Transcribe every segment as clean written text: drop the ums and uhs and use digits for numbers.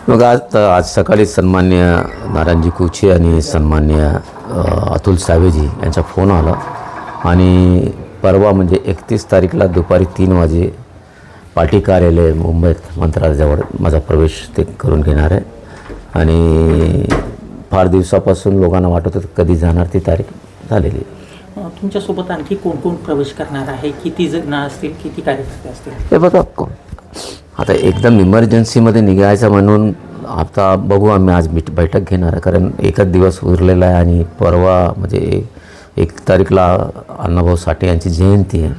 मग आज सकाळी सन्मान्य नारायणजी कुचे आणि सन्मान्य अतुल सावेजी यांचा फोन आला आणि परवा म्हणजे 31 तारीखला दुपारी 3 वाजे पार्टी कार्यालय मुंबईत मंत्रालयाजवळ माझा प्रवेश ते करून घेणार आहे. आणि फार दिवसापासून लोकांना वाटत होतं कधी जाणार, ती तारीख झालेली आहे. तुमच्यासोबत आणखी कोण कोण प्रवेश करणार आहे? किती जण असतील, किती कार्यकर्ते असतील? हे बघा, आता एकदम इमर्जन्सीमध्ये निघायचं म्हणून आता बघू, आम्ही आज बैठक घेणार आहे. कारण एकच दिवस उरलेला आहे आणि परवा म्हणजे 1 तारीखला अण्णाभाऊ साठे यांची जयंती आहे.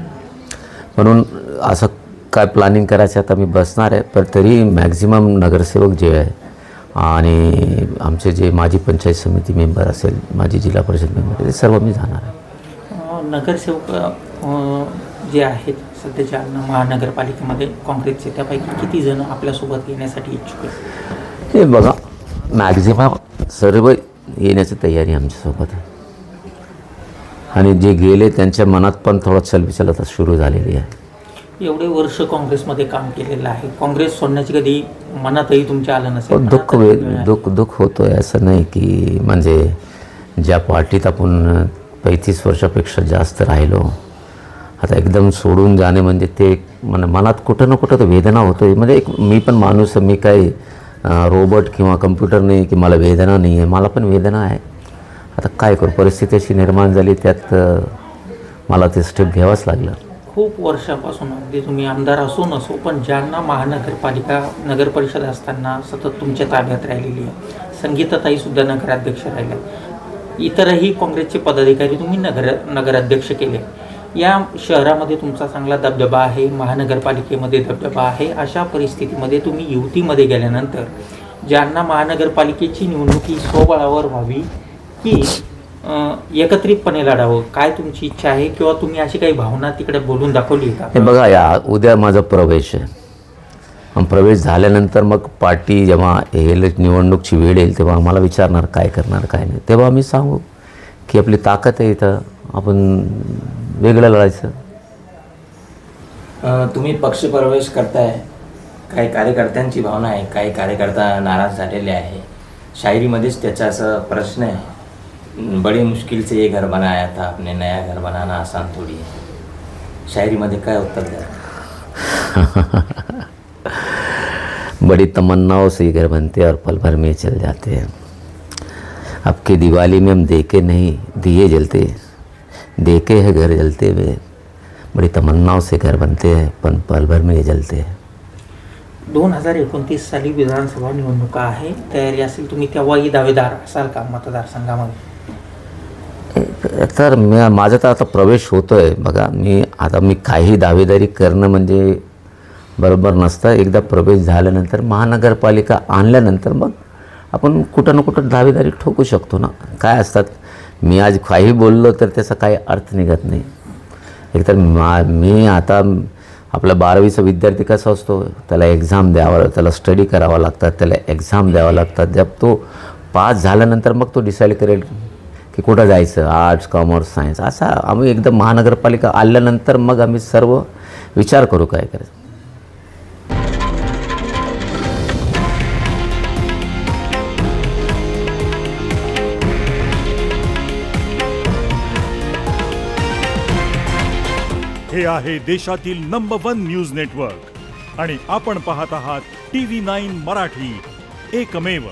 म्हणून असं काय प्लॅनिंग करायचं आता मी बसणार आहे. पण तरी मॅक्झिमम नगरसेवक जे आहे आणि आमचे जे माजी पंचायत समिती मेंबर असेल, माजी जिल्हा परिषद मेंबर, ते सर्व मी जाणार आहे. नगरसेवक जे आहेत सध्या जालना महानगरपालिकेमध्ये काँग्रेसचे, त्यापैकी किती जण आपल्यासोबत येण्यासाठी इच्छुक आहेत? हे बघा, मॅक्झिमम सर्व येण्याची तयारी आमच्यासोबत आहे. आणि जे गेले त्यांच्या मनात पण थोडं चलबिचल आता सुरू झालेली आहे. एवढे वर्ष काँग्रेसमध्ये काम केलेलं आहे, काँग्रेस सोडण्याची कधी मनातही तुमच्या आलं नसेल? दुःख होतो आहे. असं नाही की म्हणजे ज्या पार्टीत आपण 35 वर्षापेक्षा जास्त राहिलो, आता एकदम सोडून जाणे म्हणजे ते मनात कुठं ना कुठं तर वेदना होतो. म्हणजे मी पण माणूस, मी काही रोबोट किंवा कम्प्युटर नाही की मला वेदना नाही आहे. मला पण वेदना आहे. आता काय करू, परिस्थिती अशी निर्माण झाली, त्यात मला ते स्टेप घ्यावंच लागलं. खूप वर्षापासून अगदी तुम्ही आमदार असो नसो, पण जालना महानगरपालिका नगरपरिषद असताना सतत तुमच्या ताब्यात राहिलेली आहे. संगीताताईसुद्धा नगराध्यक्ष राहिल्या, इतरही काँग्रेसचे पदाधिकारी तुम्ही नगराध्यक्ष केले. या शहरामध्ये तुमचा चांगला दबदबा आहे, महानगरपालिकेमध्ये दबदबा आहे. अशा परिस्थितीमध्ये तुम्ही युतीमध्ये गेल्यानंतर जालना महानगरपालिकेची निवडणूक ही स्वबळावर व्हावी की एकत्रितपणे लढावं, काय तुमची इच्छा आहे? किंवा तुम्ही अशी काही भावना तिकडे बोलून दाखवली का? हे बघा, उद्या माझा प्रवेश आहे. मग प्रवेश झाल्यानंतर मग पार्टी जेव्हा येईल, निवडणूकची वेळ येईल, तेव्हा आम्हाला विचारणार काय करणार काय नाही. तेव्हा आम्ही सांगू की आपली ताकद आहे, इथं आपण वेगळं लढायचं. तुम्ही पक्ष प्रवेश करताय, काही कार्यकर्त्यांची भावना आहे, काही कार्यकर्ता नाराज झालेले आहे. शायरीमध्येच त्याचा असं प्रश्न आहे, बड़ी मुश्किल से ये घर बनाया था, आपने नया घर बनाना आसान थोड़ी है. शायरीमध्ये काय उत्तर द्या? बड़ी तमन्नाओं से घर बनते और पल भर में चल जाते हैं. अब की दिवाली में हम देखे नहीं दिए जलते, देखे है घर जलते हुए. बड़ी तमन्नाओं से घर बनते हैं पण पल भर में ये जलते हैं. 2029 साली विधानसभा निवडणुका आहे, तयारी असेल तुम्ही तेव्हाही दावेदार असाल का मतदारसंघामध्ये? तर माझा तर आता प्रवेश होतो आहे. बघा, मी काही दावेदारी करणं म्हणजे बरोबर नसतं. एकदा प्रवेश झाल्यानंतर, महानगरपालिका आणल्यानंतर मग आपण कुठं ना कुठं दावेदारी ठोकू शकतो ना. काय असतात, मी आज काही बोललो तर त्याचा काही अर्थ निघत नाही. एकतर मी आता आपला 12वीचा विद्यार्थी कसा असतो, त्याला एक्झाम द्यावा, त्याला स्टडी करावा लागतात, त्याला एक्झाम द्यावा लागतात. जब तो पास झाल्यानंतर मग तो डिसाईड करेल की कुठं जायचं, आर्ट्स, कॉमर्स, सायन्स. असा आम्ही एकदम महानगरपालिका आल्यानंतर मग आम्ही सर्व विचार करू काय करायचं. हे आहे देशातील नंबर 1 न्यूज नेटवर्क आणि आपण पाहत आहात TV9 मराठी, एकमेव.